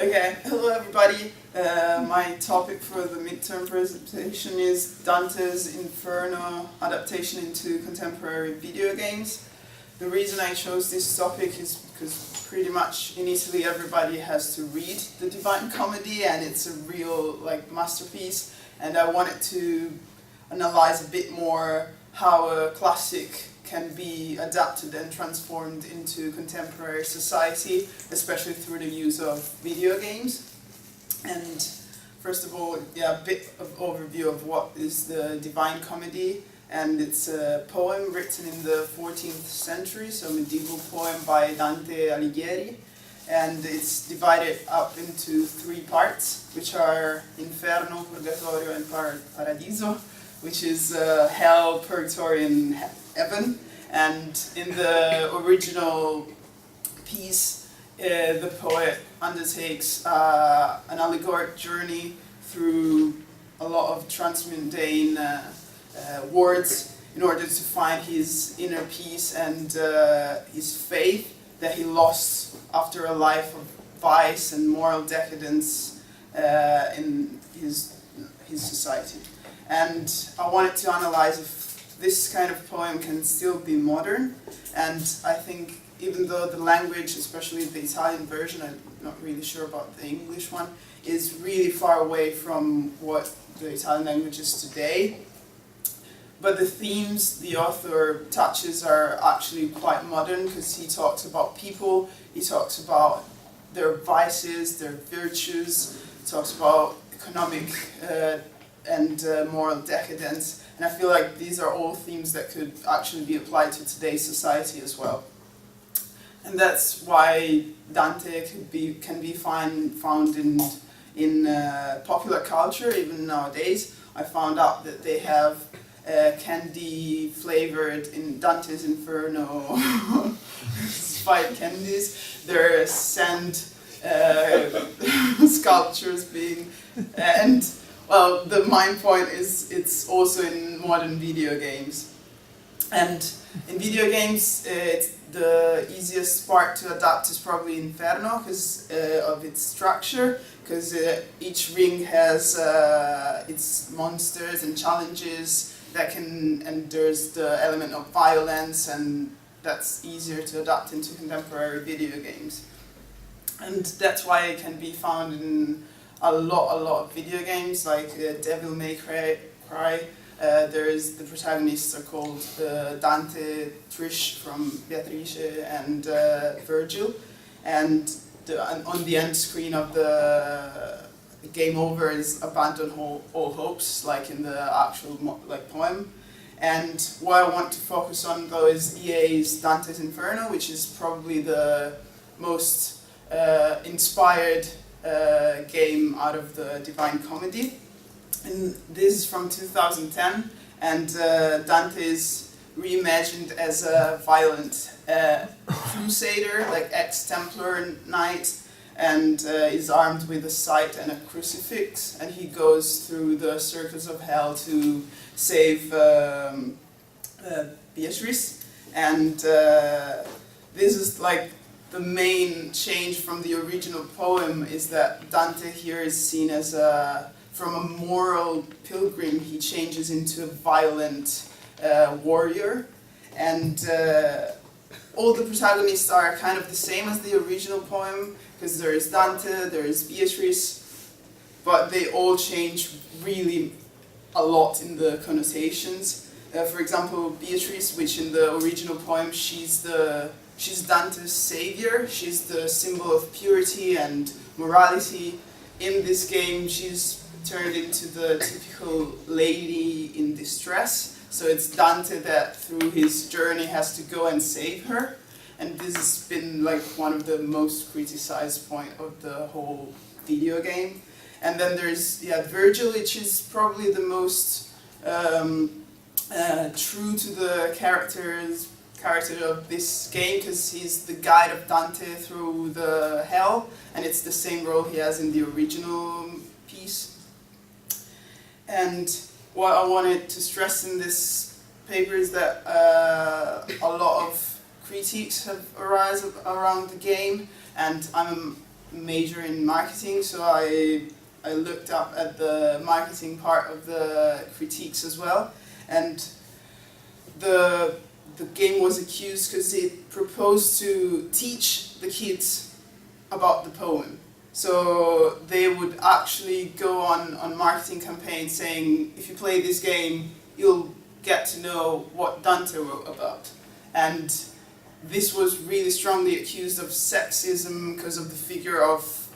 Okay, hello everybody. My topic for the midterm presentation is Dante's Inferno adaptation into contemporary video games. The reason I chose this topic is because pretty much in Italy everybody has to read the Divine Comedy, and it's a real masterpiece, and I wanted to analyze a bit more how a classic can be adapted and transformed into contemporary society, especially through the use of video games. And first of all, a bit of overview of what is the Divine Comedy. And it's a poem written in the 14th century, so a medieval poem by Dante Alighieri. And it's divided up into three parts, which are Inferno, Purgatorio, and Paradiso, which is hell, purgatory, and heaven. And in the original piece, the poet undertakes an allegoric journey through a lot of transmundane words in order to find his inner peace and his faith that he lost after a life of vice and moral decadence in his society. And I wanted to analyze if this kind of poem can still be modern, and I think even though the language, especially the Italian version, I'm not really sure about the English one, is really far away from what the Italian language is today, but the themes the author touches are actually quite modern, because he talks about people, he talks about their vices, their virtues, he talks about economic and moral decadence, and I feel like these are all themes that could actually be applied to today's society as well. And that's why Dante can be found in popular culture even nowadays. I found out that they have candy flavored in Dante's Inferno spike candies. There are sand sculptures being, and well, the main point is it's also in modern video games. And in video games, the easiest part to adapt is probably Inferno because of its structure, because each ring has its monsters and challenges that can, and there's the element of violence, and that's easier to adapt into contemporary video games. And that's why it can be found in a lot of video games, like Devil May Cry. The protagonists are called Dante, Trish from Beatrice, and Virgil. And on the end screen of the game over is abandon all hopes, like in the actual poem. And what I want to focus on though is EA's Dante's Inferno, which is probably the most inspired game out of the Divine Comedy. And this is from 2010, and Dante is reimagined as a violent crusader, like ex-Templar knight, and is armed with a scythe and a crucifix, and he goes through the circles of hell to save Beatrice. And this is like the main change from the original poem, is that Dante here is seen as from a moral pilgrim, he changes into a violent warrior. And all the protagonists are kind of the same as the original poem, because there is Dante, there is Beatrice, but they all change really a lot in the connotations. For example, Beatrice, which in the original poem she's Dante's savior, she's the symbol of purity and morality. In this game she's turned into the typical lady in distress, so it's Dante that through his journey has to go and save her, and this has been like one of the most criticized point of the whole video game. And then there's Virgil, which is probably the most true to the character of this game, because he's the guide of Dante through the hell, and it's the same role he has in the original piece. And what I wanted to stress in this paper is that a lot of critiques have arisen around the game, and I'm major in marketing, so I looked up at the marketing part of the critiques as well, and the game was accused because it proposed to teach the kids about the poem. So they would actually go on marketing campaigns saying, if you play this game, you'll get to know what Dante wrote about. And this was really strongly accused of sexism because of the figure of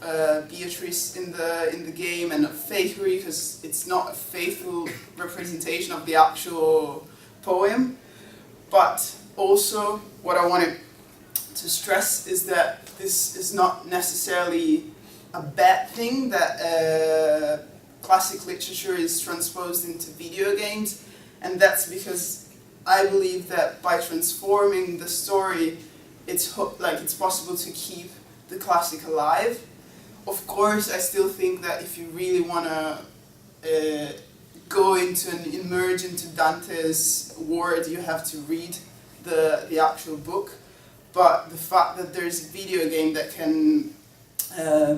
Beatrice in the game, and of fakery because it's not a faithful representation of the actual poem. But also, what I wanted to stress is that this is not necessarily a bad thing that classic literature is transposed into video games, and that's because I believe that by transforming the story, it's possible to keep the classic alive. Of course, I still think that if you really want to go into and emerge into Dante's world, you have to read the actual book. But the fact that there's a video game that can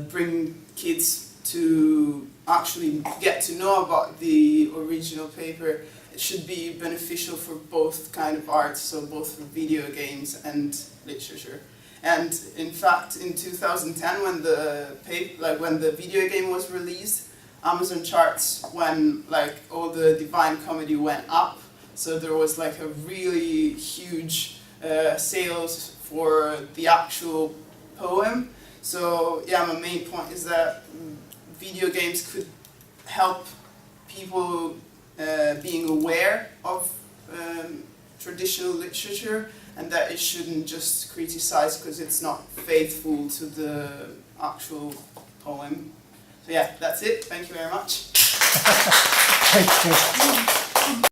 bring kids to actually get to know about the original paper, it should be beneficial for both kind of arts, so both for video games and literature. And in fact, in 2010, when the video game was released, Amazon charts when all the Divine Comedy went up, so there was a really huge sales for the actual poem. So yeah, my main point is that video games could help people being aware of traditional literature, and that it shouldn't just criticize because it's not faithful to the actual poem. So yeah, that's it. Thank you very much. Thank you.